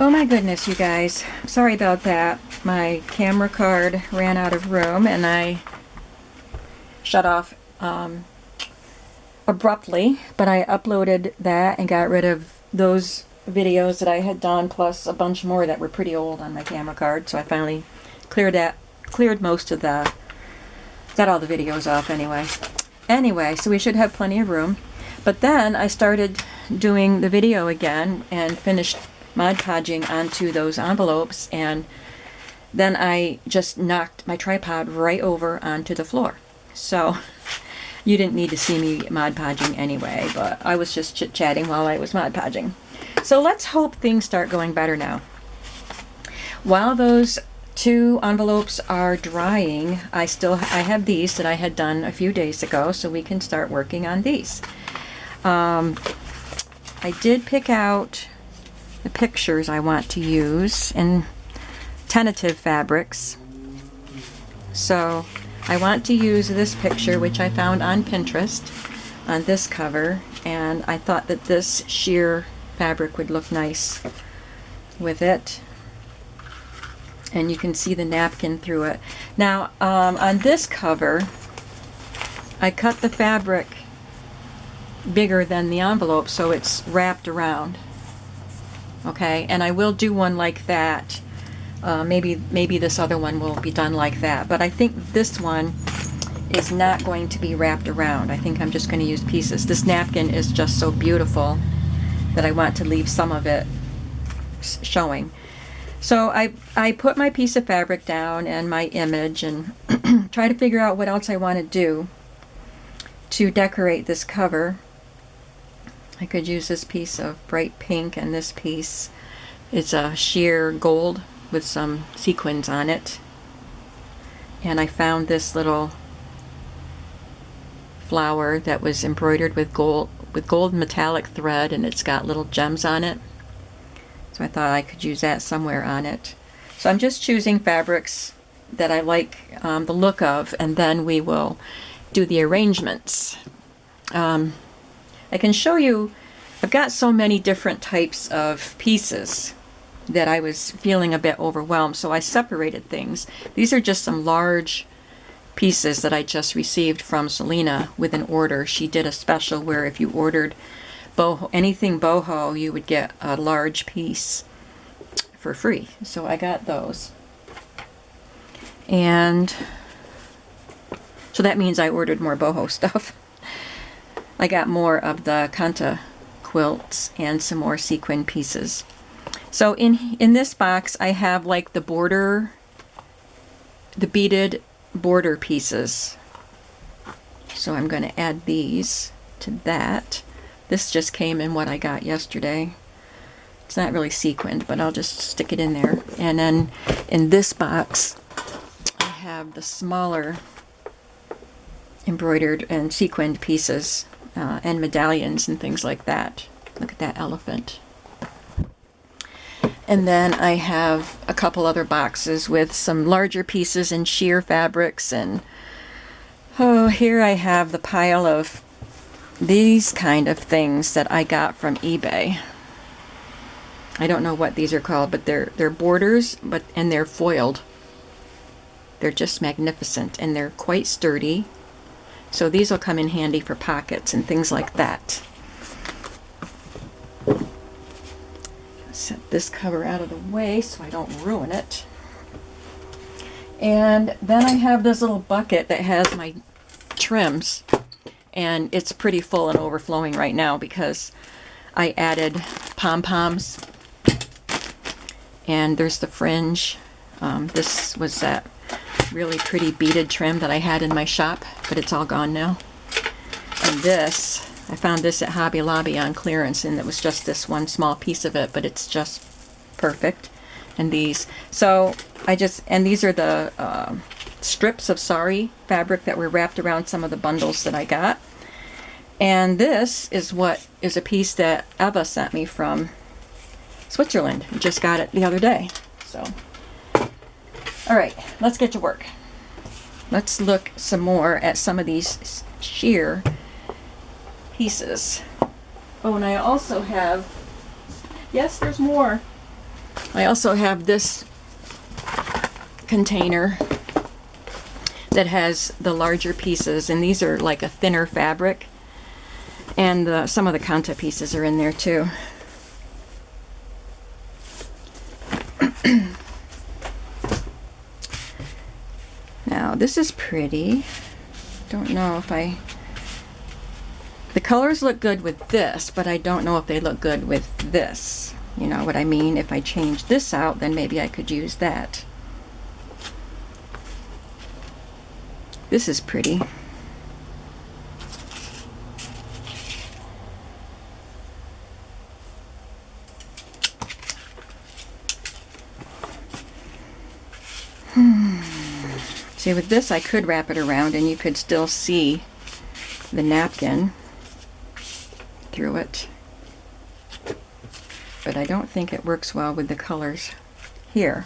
Oh my goodness, you guys. Sorry about that. My camera card ran out of room and I shut off abruptly, but I uploaded that and got rid of those videos that I had done, plus a bunch more that were pretty old on my camera card. So I finally cleared most of the, got all the videos off anyway. Anyway, so we should have plenty of room. But then I started doing the video again and finished Mod Podging onto those envelopes, and then I just knocked my tripod right over onto the floor. So you didn't need to see me Mod Podging anyway, but I was just chit-chatting while I was Mod Podging. So let's hope things start going better now. While those two envelopes are drying, I have these that I had done a few days ago, so we can start working on these. I did pick out the pictures I want to use in tentative fabrics. So I want to use this picture, which I found on Pinterest, on this cover, and I thought that this sheer fabric would look nice with it. And you can see the napkin through it. Now, on this cover, I cut the fabric bigger than the envelope, so it's wrapped around. Okay, and I will do one like that. Maybe this other one will be done like that, but I think this one is not going to be wrapped around. I think I'm just going to use pieces. This napkin is just so beautiful that I want to leave some of it showing. So I put my piece of fabric down and my image and try to figure out what else I want to do to decorate this cover. I could use this piece of bright pink, and this piece is a sheer gold with some sequins on it. And I found this little flower that was embroidered with gold metallic thread, and it's got little gems on it. So I thought I could use that somewhere on it. So I'm just choosing fabrics that I like the look of, and then we will do the arrangements. I can show you, I've got so many different types of pieces that I was feeling a bit overwhelmed, so I separated things. These are just some large pieces that I just received from Selena with an order. She did a special where if you ordered Boho, anything Boho, you would get a large piece for free. So I got those. And so that means I ordered more Boho stuff. I got more of the Kanta quilts and some more sequin pieces. So in this box I have like the border, the beaded border pieces. So I'm going to add these to that. This just came in what I got yesterday. It's not really sequined, but I'll just stick it in there. And then in this box I have the smaller embroidered and sequined pieces and medallions and things like that. Look at that elephant. And then I have a couple other boxes with some larger pieces and sheer fabrics, and oh, here I have the pile of these kind of things that I got from eBay. I don't know what these are called, but they're borders, and they're foiled. They're just magnificent, and they're quite sturdy. So these will come in handy for pockets and things like that. Set this cover out of the way so I don't ruin it. And then I have this little bucket that has my trims, and it's pretty full and overflowing right now because I added pom-poms, and there's the fringe. This was that really pretty beaded trim that I had in my shop, but it's all gone now. And this, I found this at Hobby Lobby on clearance, and it was just this one small piece of it, but it's just perfect. And these, so and these are the strips of sari fabric that were wrapped around some of the bundles that I got. And this is what is a piece that Eva sent me from Switzerland. I just got it the other day. So, all right, let's get to work. Let's look some more at some of these sheer pieces. Oh, and I also have, yes, there's more. I also have this container that has the larger pieces, and these are like a thinner fabric, and some of the kanta pieces are in there too. Now this is pretty. Don't know if the colors look good with this, but I don't know if they look good with this. You know what I mean? If I change this out, then maybe I could use that. This is pretty. See, with this I could wrap it around and you could still see the napkin through it. But I don't think it works well with the colors here.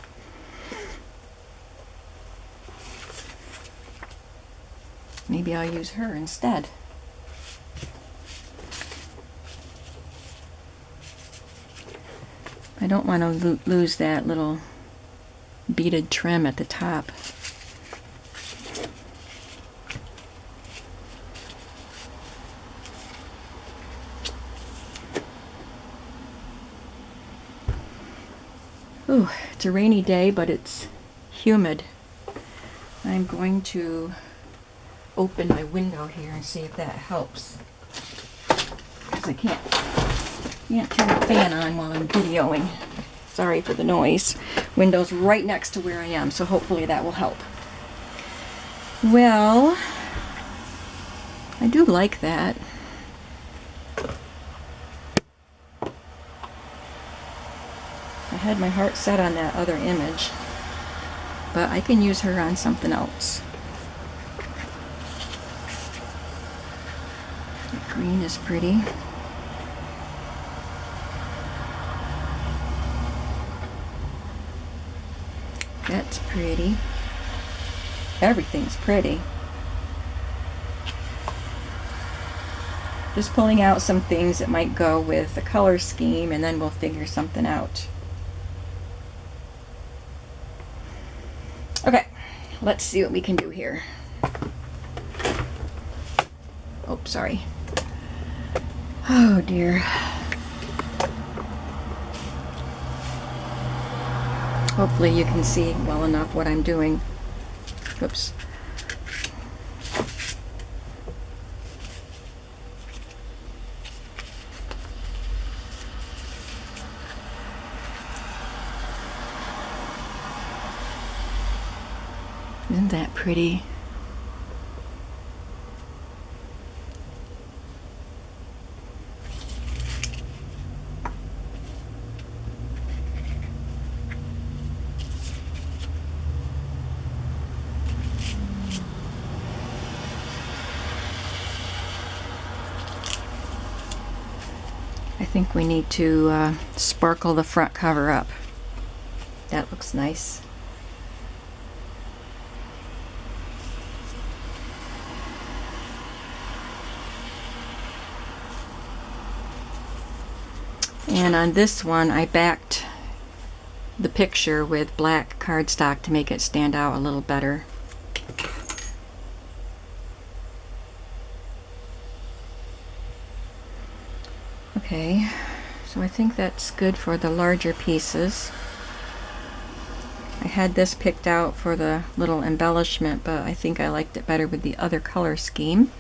Maybe I'll use her instead. I don't want to lose that little beaded trim at the top. Ooh, it's a rainy day, but it's humid. I'm going to open my window here and see if that helps. Because I can't turn the fan on while I'm videoing. Sorry for the noise. Window's right next to where I am, so hopefully that will help. Well, I do like that. I had my heart set on that other image, but I can use her on something else. The green is pretty. That's pretty. Everything's pretty. Just pulling out some things that might go with the color scheme, and then we'll figure something out. Okay, let's see what we can do here. Oh, sorry. Oh dear. Hopefully you can see well enough what I'm doing. Oops. Isn't that pretty? I think we need to sparkle the front cover up. That looks nice. And on this one, I backed the picture with black cardstock to make it stand out a little better. Okay, so I think that's good for the larger pieces. I had this picked out for the little embellishment, but I think I liked it better with the other color scheme.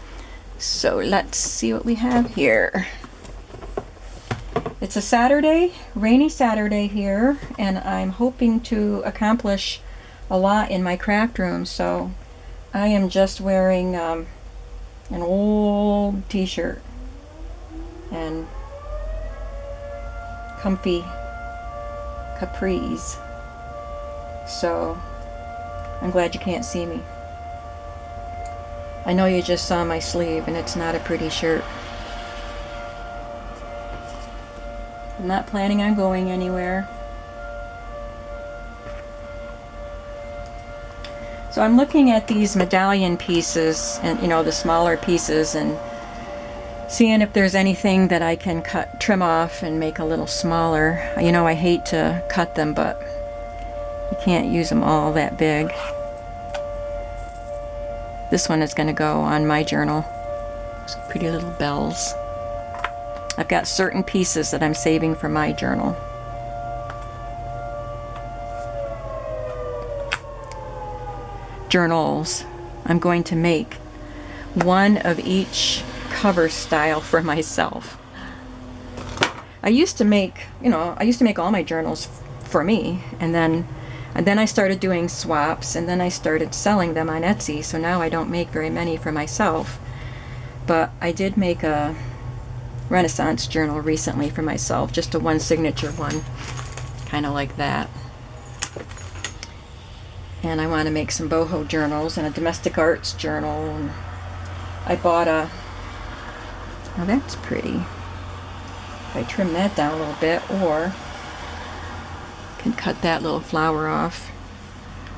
So let's see what we have here. It's a Saturday, rainy Saturday here, and I'm hoping to accomplish a lot in my craft room, so I am just wearing an old t-shirt and comfy capris. So I'm glad you can't see me. I know you just saw my sleeve, and it's not a pretty shirt. I'm not planning on going anywhere. So I'm looking at these medallion pieces, and you know, the smaller pieces, and seeing if there's anything that I can trim off and make a little smaller. You know, I hate to cut them, but you can't use them all that big. This one is going to go on my journal. Those pretty little bells. I've got certain pieces that I'm saving for my journal. Journals. I'm going to make one of each cover style for myself. I used to make, all my journals for me, and then I started doing swaps, and then I started selling them on Etsy, so now I don't make very many for myself. But I did make a Renaissance journal recently for myself, just a one signature one, kind of like that. And I want to make some boho journals and a domestic arts journal. And I bought oh, that's pretty. If I trim that down a little bit, or can cut that little flower off.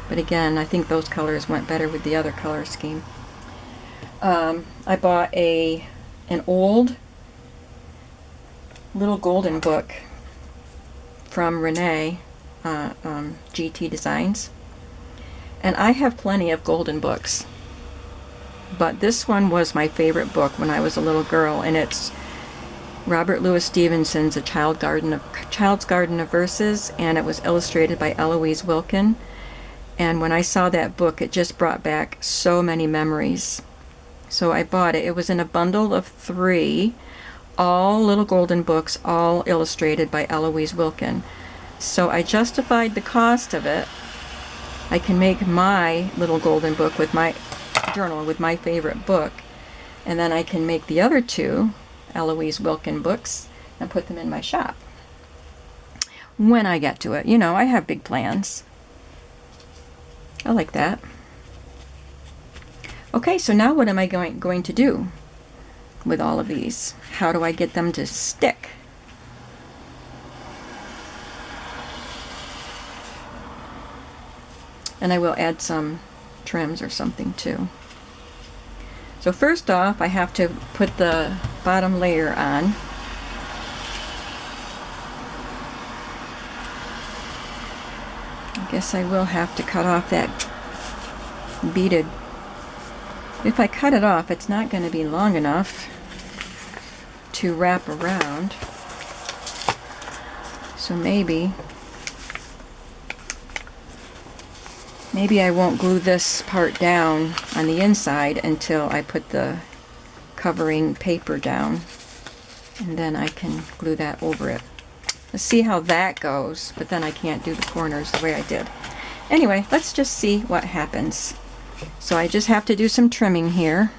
But again, I think those colors went better with the other color scheme. I bought an old little golden book from Renee, GT Designs. And I have plenty of golden books, but this one was my favorite book when I was a little girl, and it's Robert Louis Stevenson's A Child's Garden of Verses, and it was illustrated by Eloise Wilkin. And when I saw that book, it just brought back so many memories. So I bought it. It was in a bundle of 3, all little golden books, all illustrated by Eloise Wilkin. So I justified the cost of it. I can make my little golden book with my journal with my favorite book, and then I can make the other 2 Eloise Wilkin books and put them in my shop when I get to it. You know, I have big plans. I like that. Okay, so now what am I going to do with all of these? How do I get them to stick? And I will add some trims or something too. So first off, I have to put the bottom layer on. I guess I will have to cut off that beaded. If I cut it off, it's not going to be long enough to wrap around. So maybe I won't glue this part down on the inside until I put the covering paper down, and then I can glue that over it. Let's see how that goes, but then I can't do the corners the way I did. Anyway, let's just see what happens. So I just have to do some trimming here.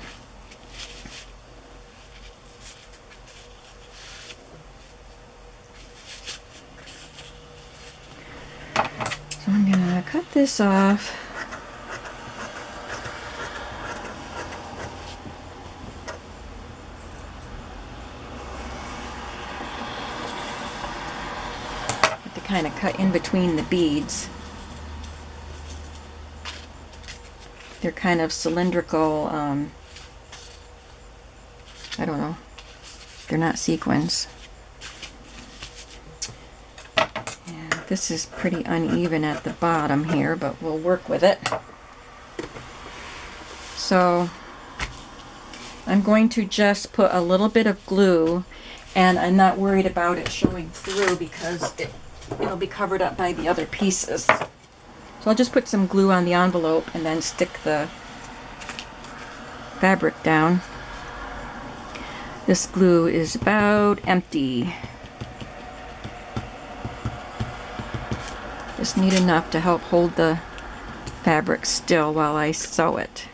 So I'm gonna cut this off. Have to kind of cut in between the beads. They're kind of cylindrical, I don't know, they're not sequins. And this is pretty uneven at the bottom here, but we'll work with it. So I'm going to just put a little bit of glue, and I'm not worried about it showing through because it'll be covered up by the other pieces. So I'll just put some glue on the envelope and then stick the fabric down. This glue is about empty. Just need enough to help hold the fabric still while I sew it.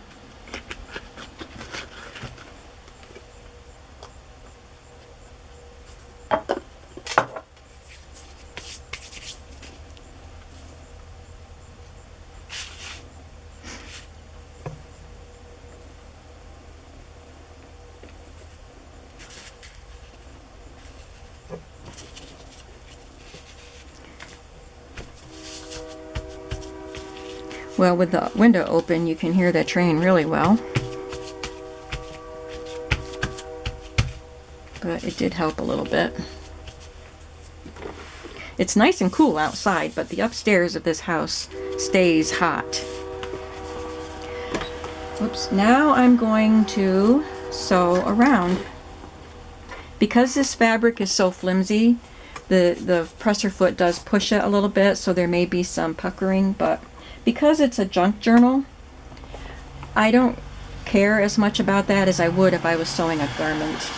Well, with the window open, you can hear that train really well. but it did help a little bit. It's nice and cool outside, but the upstairs of this house stays hot. Oops, now I'm going to sew around. Because this fabric is so flimsy, the presser foot does push it a little bit, so there may be some puckering, but because it's a junk journal, I don't care as much about that as I would if I was sewing a garment.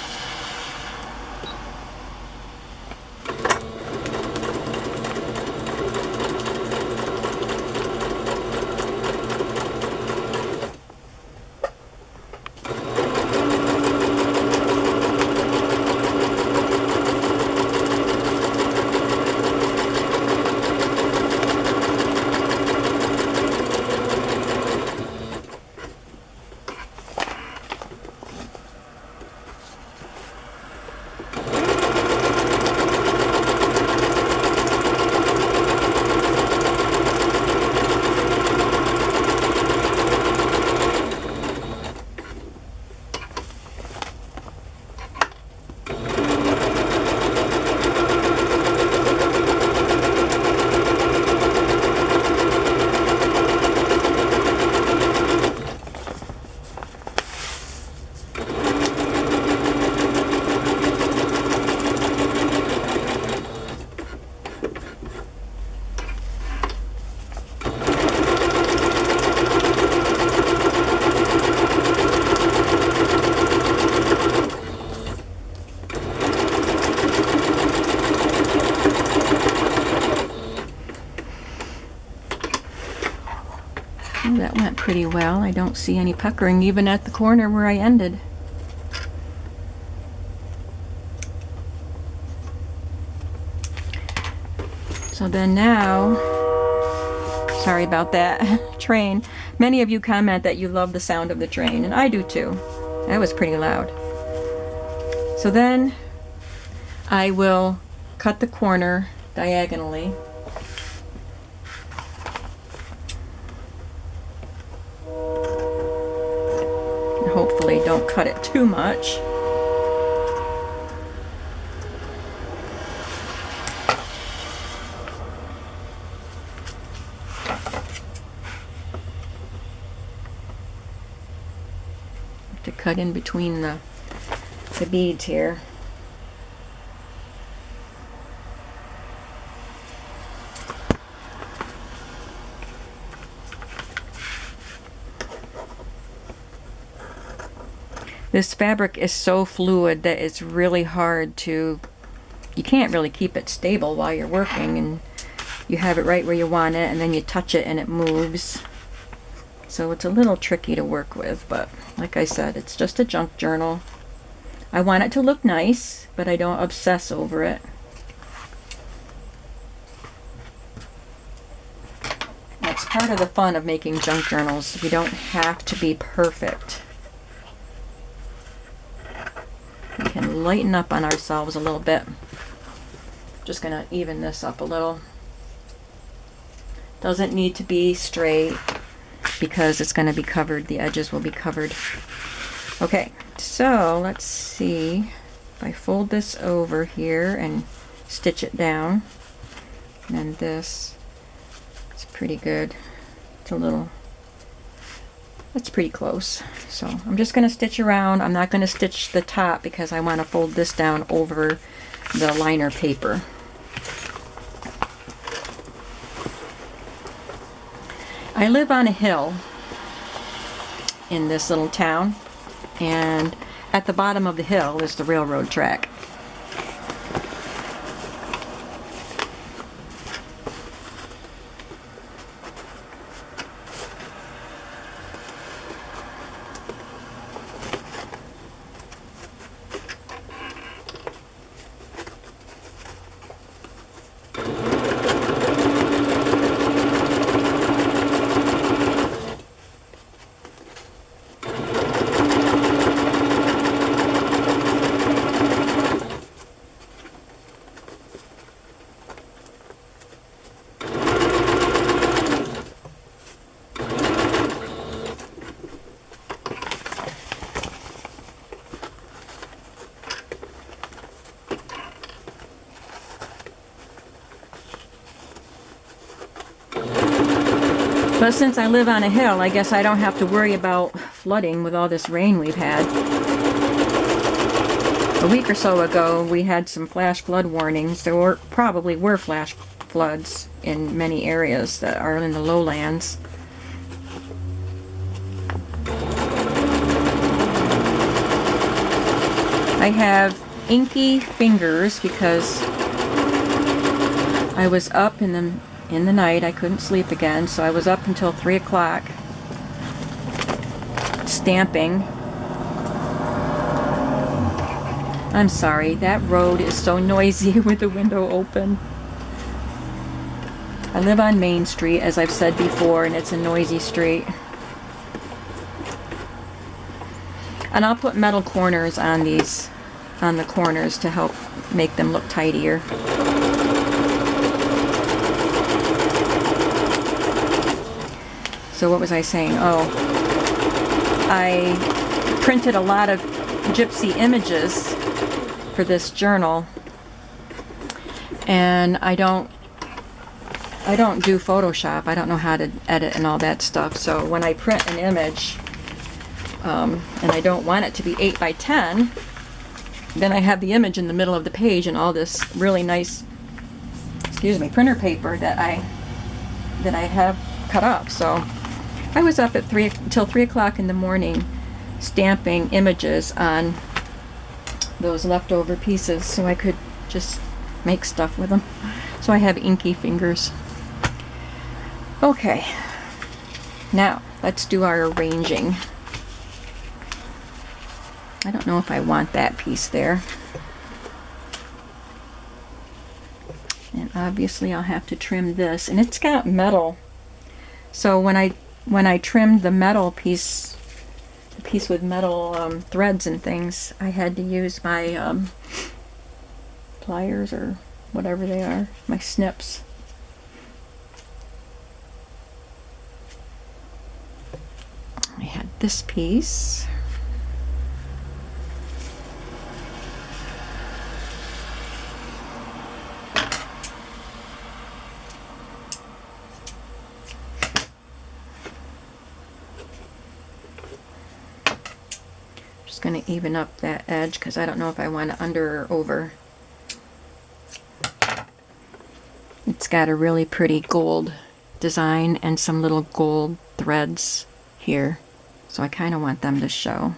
That went pretty well. I don't see any puckering even at the corner where I ended. So then now, sorry about that train. Many of you comment that you love the sound of the train, and I do too. That was pretty loud. So then I will cut the corner diagonally. Hopefully don't cut it too much. Have to cut in between the beads here. This fabric is so fluid that it's really hard to, you can't really keep it stable while you're working, and you have it right where you want it and then you touch it and it moves. So it's a little tricky to work with, but like I said, it's just a junk journal. I want it to look nice, but I don't obsess over it. That's part of the fun of making junk journals. You don't have to be perfect. We can lighten up on ourselves a little bit. Just gonna even this up a little. Doesn't need to be straight because it's gonna be covered. The edges will be covered. Okay, so let's see if I fold this over here and stitch it down. And then this, it's pretty good. It's a little, it's pretty close. So I'm just going to stitch around. I'm not going to stitch the top because I want to fold this down over the liner paper. I live on a hill in this little town, and at the bottom of the hill is the railroad track. But since I live on a hill, I guess I don't have to worry about flooding with all this rain we've had. A week or so ago, we had some flash flood warnings. There probably were flash floods in many areas that are in the lowlands. I have inky fingers because I was up in the night. I couldn't sleep again, so I was up until 3 o'clock stamping. I'm sorry, that road is so noisy with the window open. I live on Main Street, as I've said before, and it's a noisy street. And I'll put metal corners on these, on the corners, to help make them look tidier. So what was I saying? Oh, I printed a lot of gypsy images for this journal, and I don't do Photoshop. I don't know how to edit and all that stuff. So when I print an image, and I don't want it to be 8 by 10, then I have the image in the middle of the page and all this really nice, excuse me, printer paper that I have cut up. So I was up at till 3 o'clock in the morning stamping images on those leftover pieces so I could just make stuff with them. So I have inky fingers. Okay, now let's do our arranging. I don't know if I want that piece there. And obviously I'll have to trim this, and it's got metal. So when I trimmed the metal piece, the piece with metal threads and things, I had to use my pliers or whatever they are, my snips. I had this piece. Just going to even up that edge because I don't know if I want it under or over. It's got a really pretty gold design and some little gold threads here, so I kind of want them to show.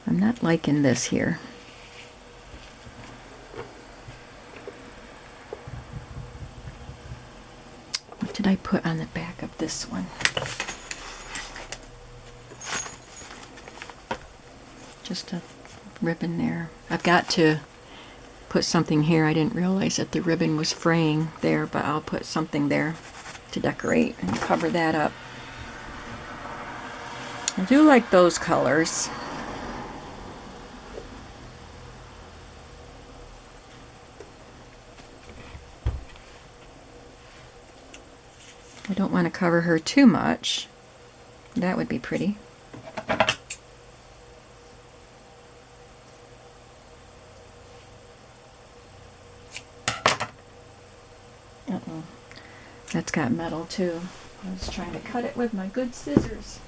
I'm not liking this here. What did I put on the back of this one? Just a ribbon there. I've got to put something here. I didn't realize that the ribbon was fraying there, but I'll put something there to decorate and cover that up. I do like those colors. I don't want to cover her too much. That would be pretty. Uh-oh. That's got metal too. I was trying to cut it with my good scissors.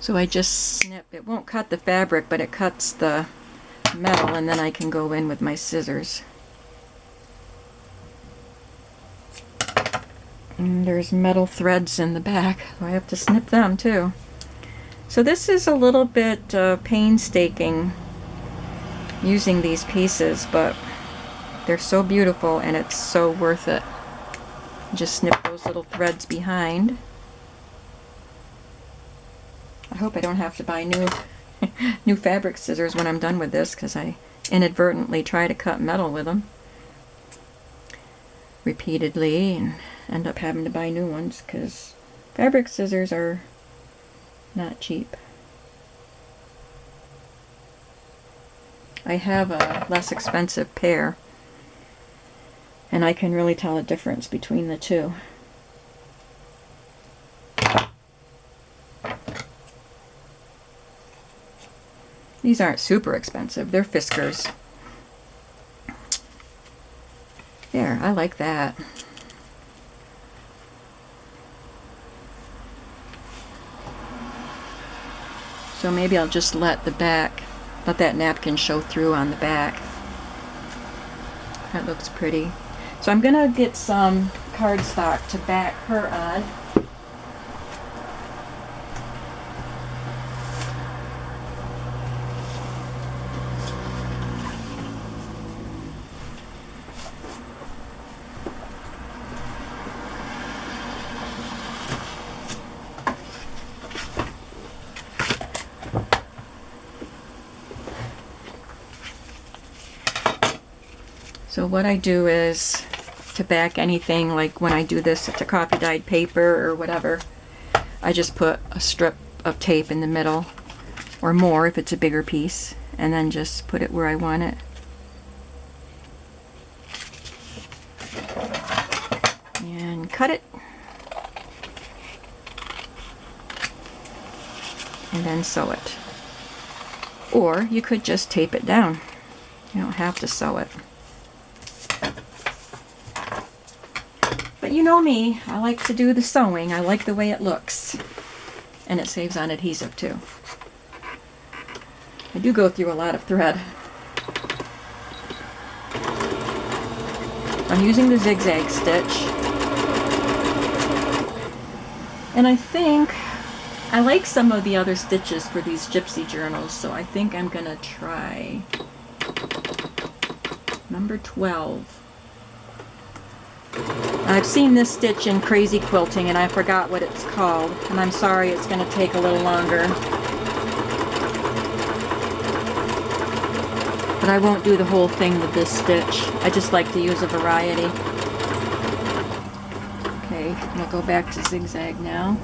So I just snip. It won't cut the fabric, but it cuts the metal, and then I can go in with my scissors. And there's metal threads in the back, so I have to snip them too. So this is a little bit painstaking using these pieces, but they're so beautiful and it's so worth it. Just snip those little threads behind. I hope I don't have to buy new fabric scissors when I'm done with this, because I inadvertently try to cut metal with them repeatedly, and end up having to buy new ones because fabric scissors are not cheap. I have a less expensive pair, and I can really tell a difference between the two. These aren't super expensive. They're Fiskars. There, I like that. So maybe I'll just let that napkin show through on the back. That looks pretty. So I'm gonna get some cardstock to back her on. So what I do is, to back anything, like when I do this to copy dyed paper or whatever, I just put a strip of tape in the middle, or more if it's a bigger piece, and then just put it where I want it. And cut it. And then sew it. Or you could just tape it down. You don't have to sew it. But you know me, I like to do the sewing. I like the way it looks. And it saves on adhesive too. I do go through a lot of thread. I'm using the zigzag stitch. And I think I like some of the other stitches for these gypsy journals, so I think I'm gonna try number 12. I've seen this stitch in Crazy Quilting and I forgot what it's called, and I'm sorry it's going to take a little longer. But I won't do the whole thing with this stitch. I just like to use a variety. Okay, I'm going to go back to zigzag now.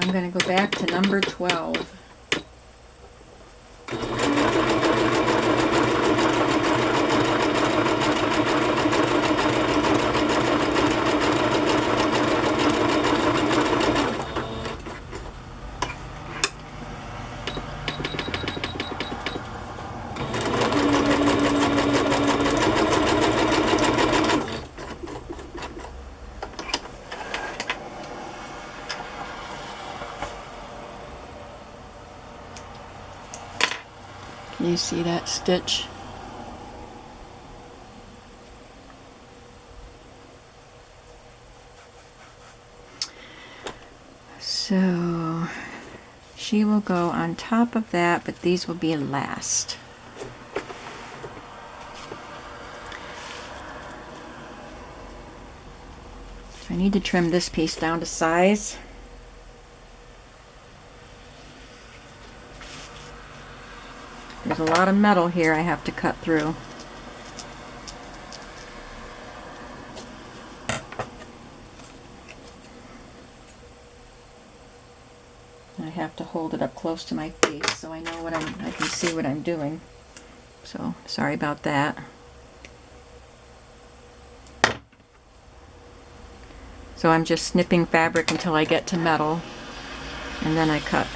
I'm going to go back to number 12. Can you see that stitch? So she will go on top of that, but these will be last. So I need to trim this piece down to size. There's a lot of metal here I have to cut through. I have to hold it up close to my face so I know I can see what I'm doing. So sorry about that. So I'm just snipping fabric until I get to metal, and then I cut.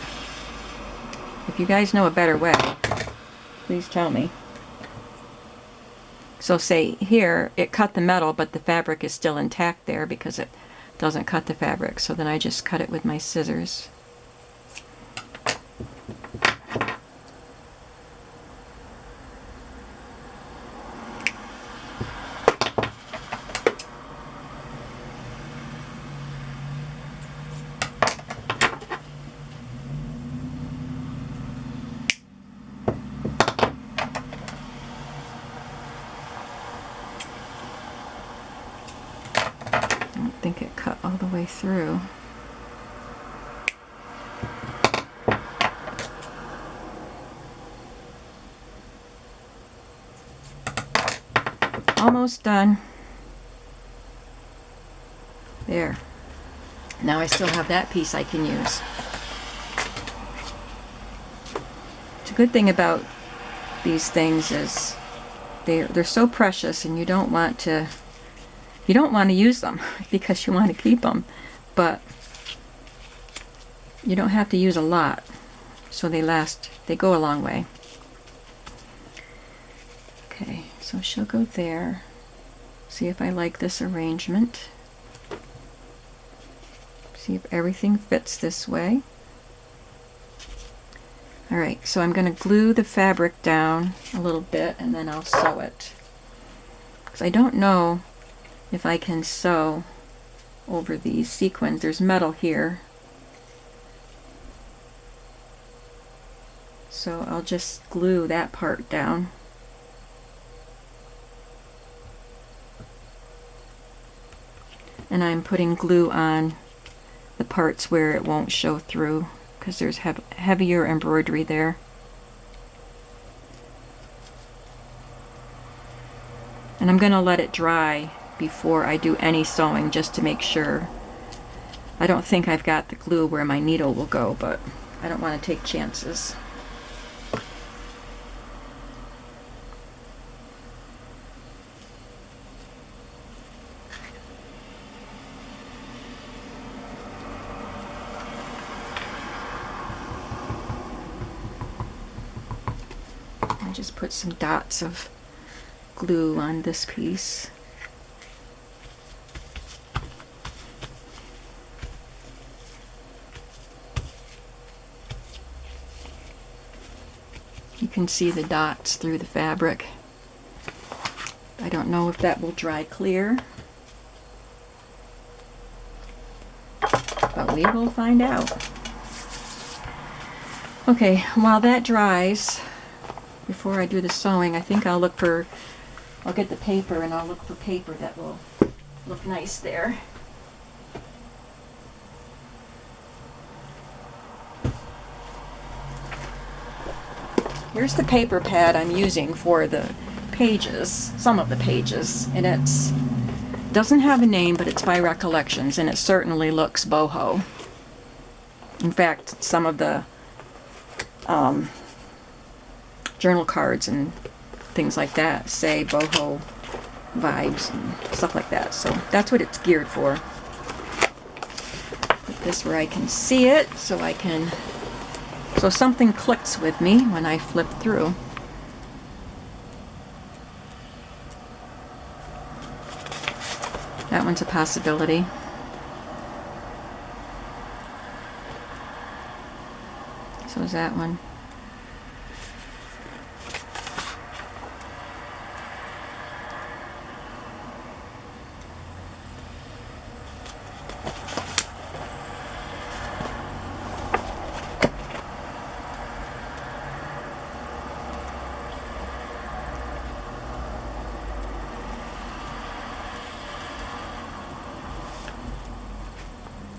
If you guys know a better way, please tell me. So say here, it cut the metal, but the fabric is still intact there because it doesn't cut the fabric. So then I just cut it with my scissors. think it cut all the way through. Almost done. There. Now I still have that piece I can use. The good thing about these things is they're so precious, and you don't want to use them because you want to keep them, but you don't have to use a lot, so they go a long way. Okay, so she'll go there. See if I like this arrangement. See if everything fits this way. Alright, so I'm going to glue the fabric down a little bit, and then I'll sew it. Because I don't know if I can sew over these sequins. There's metal here. So I'll just glue that part down. And I'm putting glue on the parts where it won't show through, because there's heavier embroidery there. And I'm going to let it dry before I do any sewing, just to make sure. I don't think I've got the glue where my needle will go, but I don't want to take chances. Just put some dots of glue on this piece. You can see the dots through the fabric. I don't know if that will dry clear, but we will find out. Okay, while that dries, before I do the sewing, I think I'll get the paper, and I'll look for paper that will look nice there. Here's the paper pad I'm using for the pages, some of the pages, and it doesn't have a name, but it's by Recollections, and it certainly looks boho. In fact, some of the journal cards and things like that say boho vibes and stuff like that, so that's what it's geared for. Put this where I can see it, so something clicks with me when I flip through. That one's a possibility. So is that one.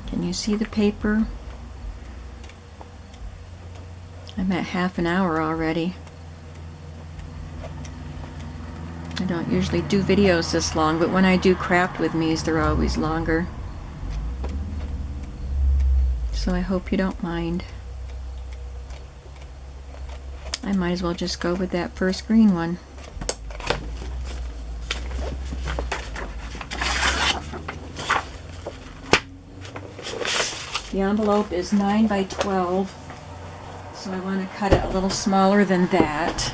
Can you see the paper? I'm at half an hour already. I don't usually do videos this long, but when I do craft with me's, they're always longer. So I hope you don't mind. I might as well just go with that first green one. The envelope is 9 by 12, so I want to cut it a little smaller than that.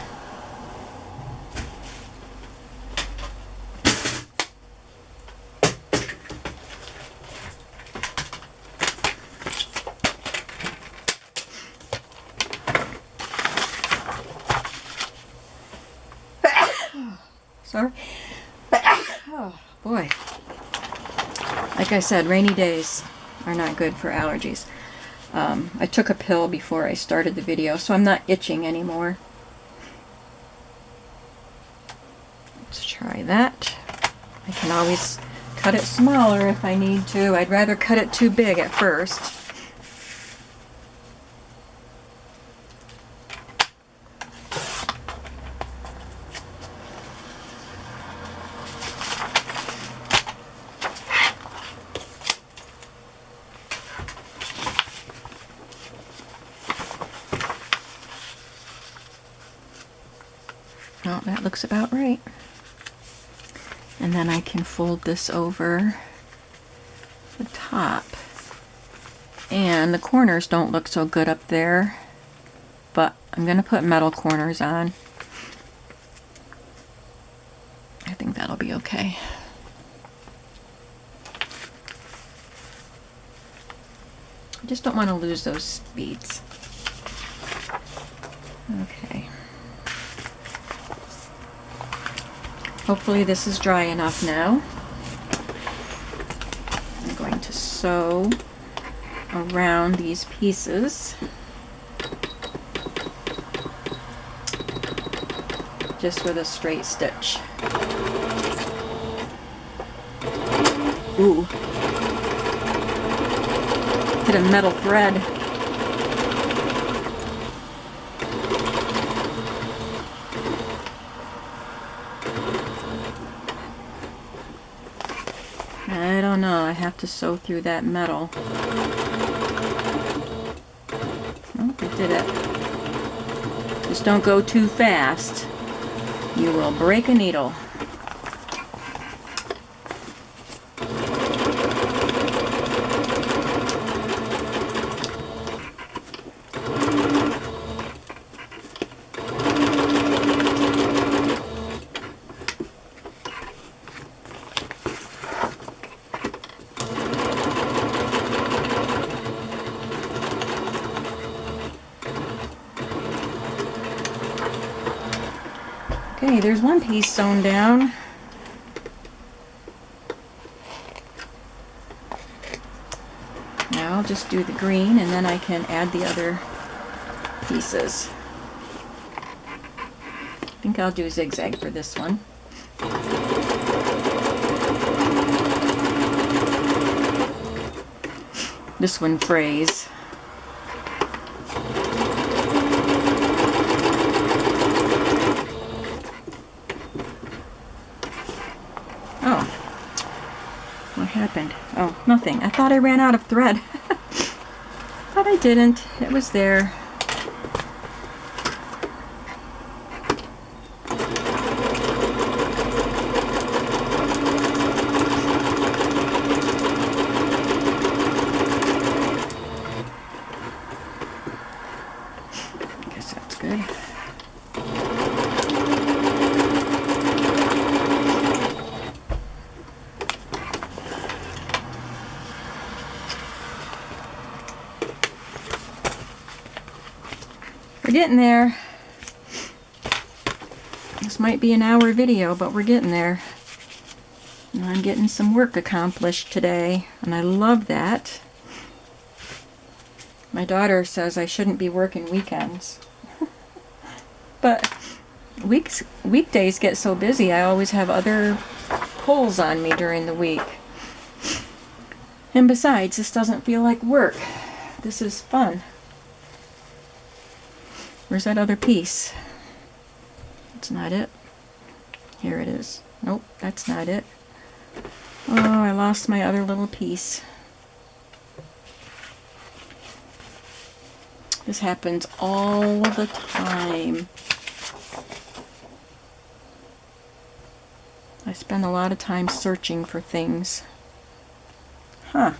Sorry. Oh boy. Like I said, rainy days are not good for allergies. I took a pill before I started the video, so I'm not itching anymore. Let's try that. I can always cut it smaller if I need to. I'd rather cut it too big at first. Oh, that looks about right. And then I can fold this over the top. And the corners don't look so good up there, but I'm going to put metal corners on. I think that'll be okay. I just don't want to lose those beads. Okay. Hopefully this is dry enough now. I'm going to sew around these pieces. Just with a straight stitch. Ooh. Hit a metal thread. I don't know, I have to sew through that metal. Oh, I did it. Just don't go too fast. You will break a needle. Okay, there's one piece sewn down. Now I'll just do the green and then I can add the other pieces. I think I'll do zigzag for this one. This one frays. Oh, what happened? Oh, nothing. I thought I ran out of thread. But I didn't. It was there. I guess that's good. We're getting there. This might be an hour video, but we're getting there. And I'm getting some work accomplished today, and I love that. My daughter says I shouldn't be working weekends. But weekdays get so busy, I always have other pulls on me during the week. And besides, this doesn't feel like work. This is fun. Where's that other piece? That's not it. Here it is. Nope, that's not it. Oh, I lost my other little piece. This happens all the time. I spend a lot of time searching for things. Huh.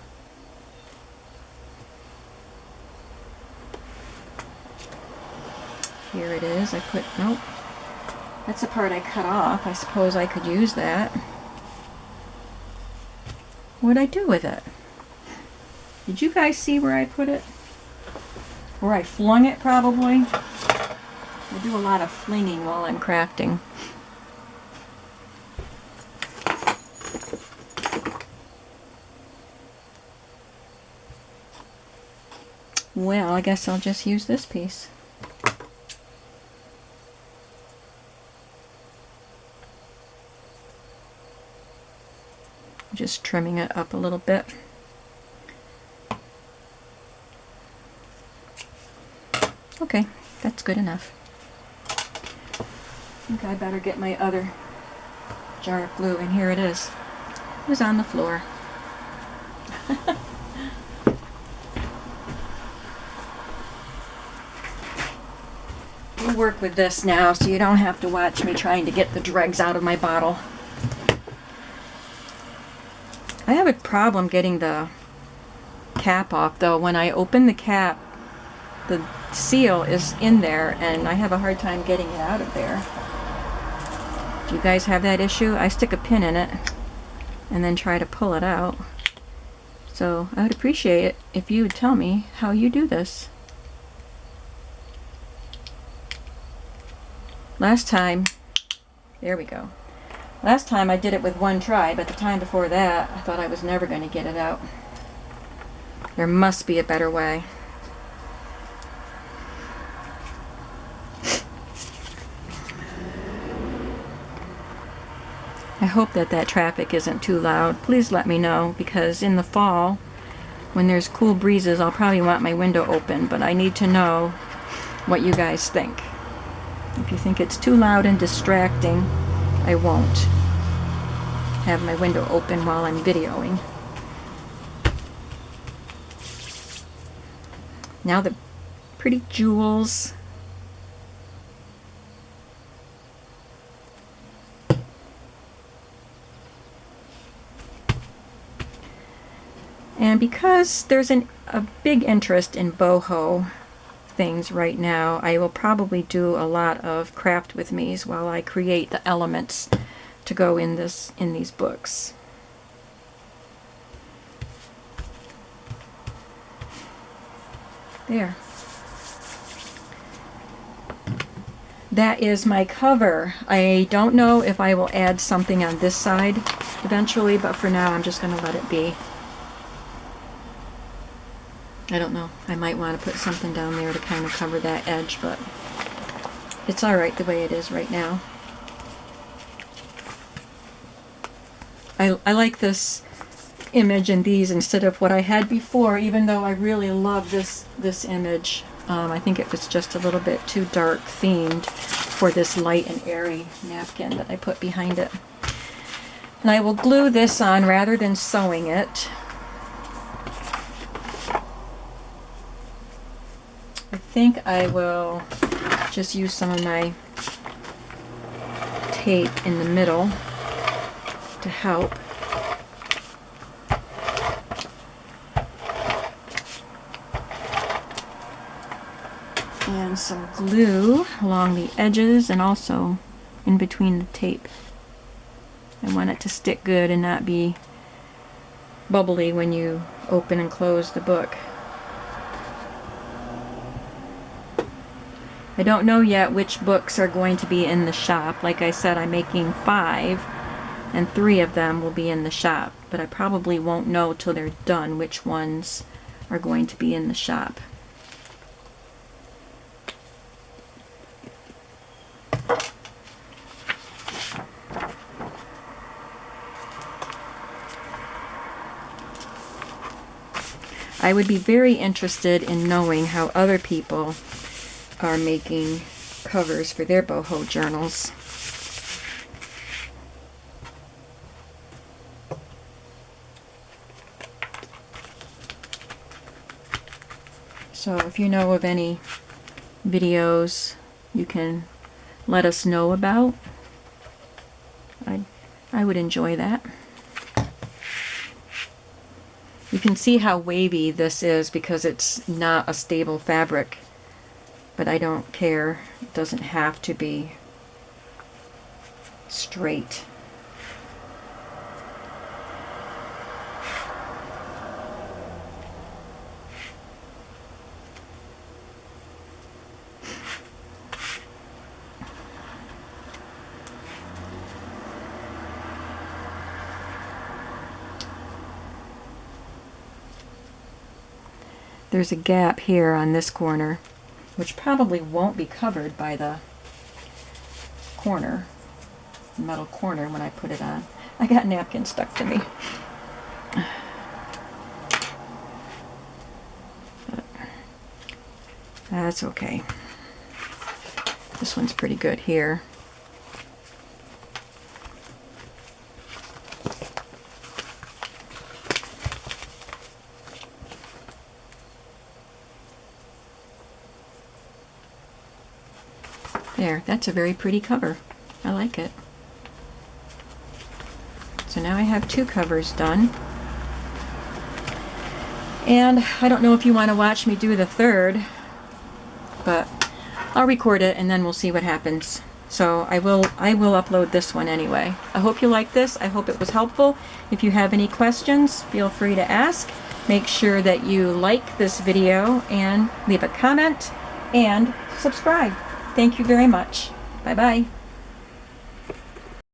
Here it is. I put, nope. That's the part I cut off. I suppose I could use that. What'd I do with it? Did you guys see where I put it? Where I flung it, probably? I do a lot of flinging while I'm crafting. Well, I guess I'll just use this piece. Just trimming it up a little bit. Okay, that's good enough. I think I better get my other jar of glue, and here it is. It was on the floor. We'll work with this now so you don't have to watch me trying to get the dregs out of my bottle. I have a problem getting the cap off though. When I open the cap, the seal is in there and I have a hard time getting it out of there. Do you guys have that issue? I stick a pin in it and then try to pull it out. So I would appreciate it if you would tell me how you do this. Last time, there we go. Last time I did it with one try, but the time before that, I thought I was never going to get it out. There must be a better way. I hope that that traffic isn't too loud. Please let me know, because in the fall, when there's cool breezes, I'll probably want my window open, but I need to know what you guys think. If you think it's too loud and distracting, I won't have my window open while I'm videoing. Now the pretty jewels. And because there's a big interest in boho things right now, I will probably do a lot of craft with me's while I create the elements to go in these books. There. That is my cover. I don't know if I will add something on this side eventually, but for now I'm just going to let it be. I don't know. I might want to put something down there to kind of cover that edge, but it's alright the way it is right now. I like this image and these instead of what I had before, even though I really love this image. I think it was just a little bit too dark themed for this light and airy napkin that I put behind it. And I will glue this on rather than sewing it. I think I will just use some of my tape in the middle to help. And some glue along the edges and also in between the tape. I want it to stick good and not be bubbly when you open and close the book. I don't know yet which books are going to be in the shop. Like I said, I'm making 5 and 3 of them will be in the shop, but I probably won't know till they're done which ones are going to be in the shop. I would be very interested in knowing how other people are making covers for their boho journals. So if you know of any videos you can let us know about, I would enjoy that. You can see how wavy this is because it's not a stable fabric, but I don't care. It doesn't have to be straight. There's a gap here on this corner, which probably won't be covered by the corner, metal corner when I put it on. I got napkin stuck to me. That's okay. This one's pretty good here. There, that's a very pretty cover. I like it. So now I have 2 covers done. And I don't know if you want to watch me do the 3rd, but I'll record it and then we'll see what happens. So I will upload this one anyway. I hope you like this. I hope it was helpful. If you have any questions, feel free to ask. Make sure that you like this video and leave a comment and subscribe. Thank you very much. Bye-bye.